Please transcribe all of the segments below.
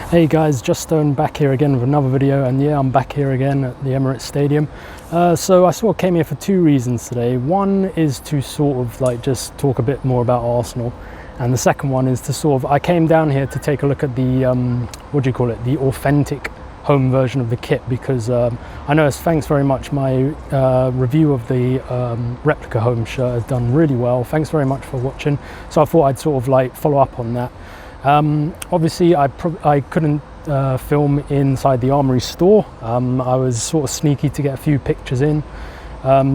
Hey guys, Just Stone back here again with another video, and yeah, I'm back here again at the Emirates Stadium. So I sort of came here for two reasons today. One is to sort of like just talk a bit more about Arsenal, and the second one is to sort of, I came down here to take a look at the, the authentic home version of the kit, because I noticed, thanks very much, my review of the replica home shirt has done really well. Thanks very much for watching. So I thought I'd sort of like follow up on that. Obviously I couldn't film inside the Armoury store. I was sort of sneaky to get a few pictures in.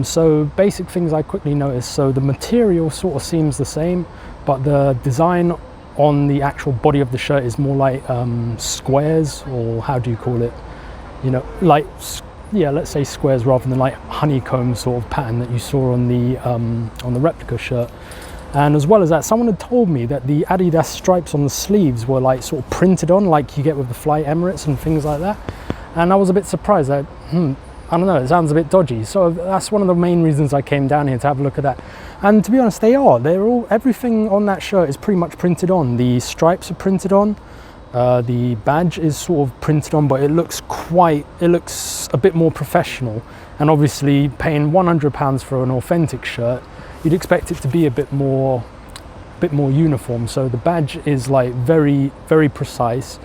So basic things I quickly noticed. So the material sort of seems the same, but the design on the actual body of the shirt is more like squares, or how do you call it? You know, like, yeah, let's say squares rather than like honeycomb sort of pattern that you saw on the replica shirt. And as well as that, someone had told me that the Adidas stripes on the sleeves were like sort of printed on, like you get with the Fly Emirates and things like that. And I was a bit surprised that, I don't know, it sounds a bit dodgy. So that's one of the main reasons I came down here, to have a look at that. And to be honest, everything on that shirt is pretty much printed on. The stripes are printed on, the badge is sort of printed on, but it looks a bit more professional. And obviously paying £100 for an authentic shirt, you'd expect it to be a bit more uniform. So the badge is like very, very precise,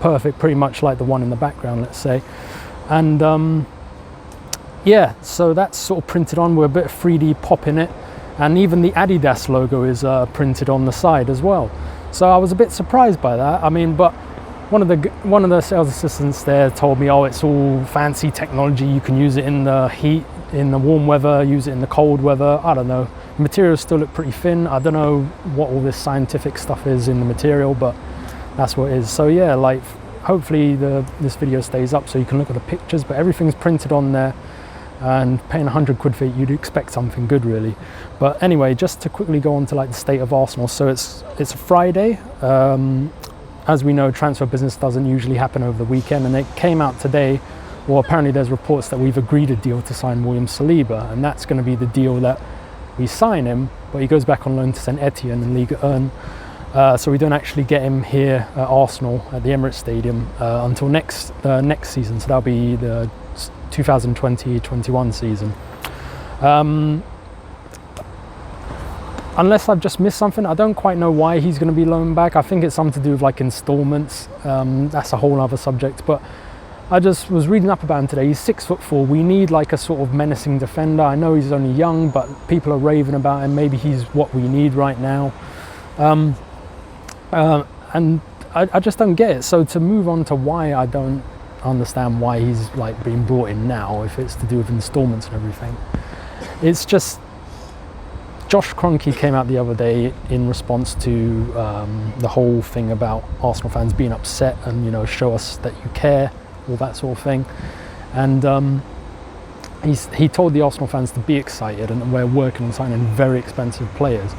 perfect, pretty much like the one in the background, let's say. And yeah, so that's sort of printed on with a bit of 3D pop in it, and even the Adidas logo is printed on the side as well. So I was a bit surprised by that. I mean, but one of the sales assistants there told me, oh, it's all fancy technology, you can use it in the heat, in the warm weather, use it in the cold weather. I don't know. The materials still look pretty thin. I don't know what all this scientific stuff is in the material, but that's what it is. So yeah, like, hopefully this video stays up so you can look at the pictures, but everything's printed on there, and paying 100 quid for it, you'd expect something good, really. But anyway, just to quickly go on to like the state of Arsenal. So it's a Friday. As we know, transfer business doesn't usually happen over the weekend, and it came out today. Well, apparently there's reports that we've agreed a deal to sign William Saliba, and that's going to be the deal that we sign him, but he goes back on loan to St Etienne in Ligue 1. So we don't actually get him here at Arsenal at the Emirates Stadium until next season. So that'll be the 2020-21 season. Unless I've just missed something, I don't quite know why he's going to be loaned back. I think it's something to do with like installments. That's a whole other subject, but I just was reading up about him today. He's 6'4". We need like a sort of menacing defender. I know he's only young, but people are raving about him. Maybe he's what we need right now. And I just don't get it. So to move on to why I don't understand why he's like being brought in now, if it's to do with installments and everything. It's just, Josh Kroenke came out the other day in response to the whole thing about Arsenal fans being upset and, you know, show us that you care, all that sort of thing. And he told the Arsenal fans to be excited, and we're working on signing very expensive players.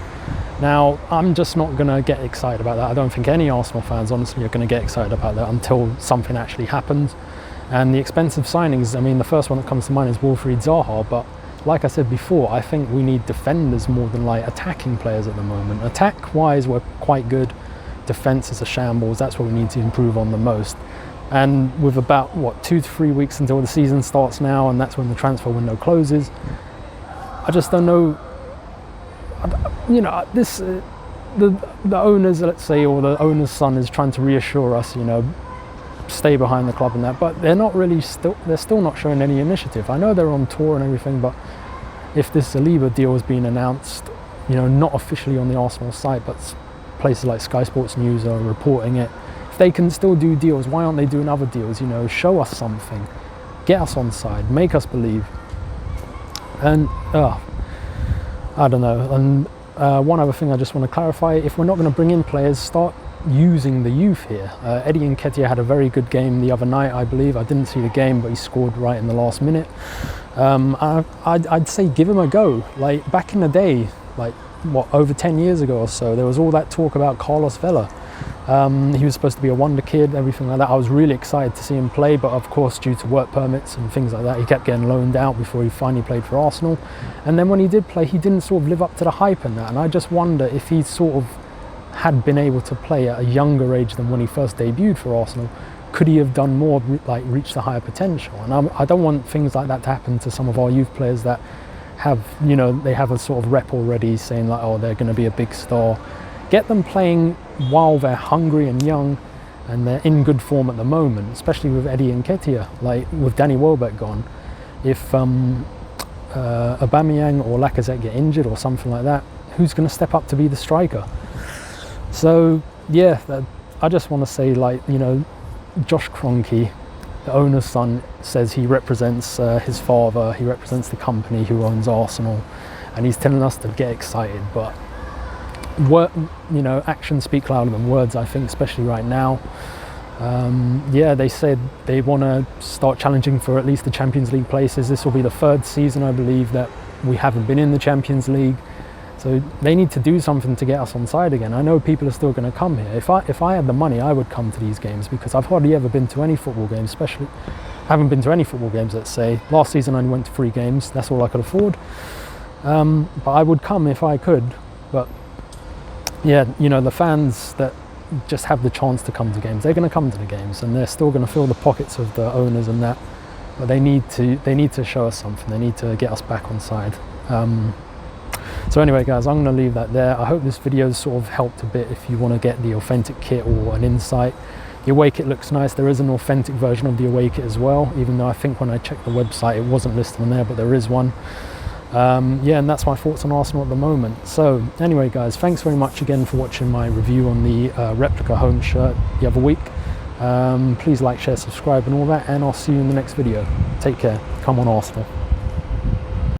Now, I'm just not going to get excited about that. I don't think any Arsenal fans, honestly, are going to get excited about that until something actually happens. And the expensive signings, I mean, the first one that comes to mind is Wilfried Zaha, but like I said before, I think we need defenders more than like attacking players at the moment. Attack-wise, we're quite good. Defence is a shambles. That's what we need to improve on the most. And with about, 2 to 3 weeks until the season starts now, and that's when the transfer window closes, I just don't know. You know, the owners, let's say, or the owner's son is trying to reassure us, you know, stay behind the club and that, but they're not really they're still not showing any initiative. I know they're on tour and everything, but if this Saliba deal has been announced, you know, not officially on the Arsenal site, but places like Sky Sports News are reporting it, if they can still do deals, why aren't they doing other deals? You know, show us something, get us on side, make us believe. And I don't know. And one other thing I just want to clarify, if we're not going to bring in players, start using the youth here. Eddie Nketiah had a very good game the other night, I believe. I didn't see the game, but he scored right in the last minute. I'd say give him a go. Like back in the day, like over 10 years ago or so, there was all that talk about Carlos Vela. He was supposed to be a wonder kid, everything like that. I was really excited to see him play, but of course, due to work permits and things like that, he kept getting loaned out before he finally played for Arsenal. And then when he did play, he didn't sort of live up to the hype and that. And I just wonder if he's sort of had been able to play at a younger age than when he first debuted for Arsenal, could he have done more, like reach the higher potential? And I don't want things like that to happen to some of our youth players that have, you know, they have a sort of rep already saying like, oh, they're going to be a big star. Get them playing while they're hungry and young and they're in good form at the moment, especially with Eddie Nketiah, like with Danny Welbeck gone. If Aubameyang or Lacazette get injured or something like that, who's going to step up to be the striker? So yeah, I just want to say, like, you know, Josh Kroenke, the owner's son, says he represents his father, he represents the company who owns Arsenal, and he's telling us to get excited. But you know, actions speak louder than words, I think, especially right now. Yeah, they said they want to start challenging for at least the Champions League places. This will be the third season, I believe, that we haven't been in the Champions League. So they need to do something to get us on side again. I know people are still going to come here. If I had the money, I would come to these games, because I've hardly ever been to any football games, especially, I haven't been to any football games, let's say. Last season I only went to 3 games, that's all I could afford. But I would come if I could. But yeah, you know, the fans that just have the chance to come to games, they're going to come to the games, and they're still going to fill the pockets of the owners and that. But they need to show us something. They need to get us back on side. So anyway, guys, I'm going to leave that there. I hope this video has sort of helped a bit if you want to get the authentic kit or an insight. The away kit looks nice. There is an authentic version of the away kit as well, even though I think when I checked the website it wasn't listed on there, but there is one. Yeah, and that's my thoughts on Arsenal at the moment. So anyway, guys, thanks very much again for watching my review on the replica home shirt the other week. Please like, share, subscribe and all that, and I'll see you in the next video. Take care. Come on, Arsenal.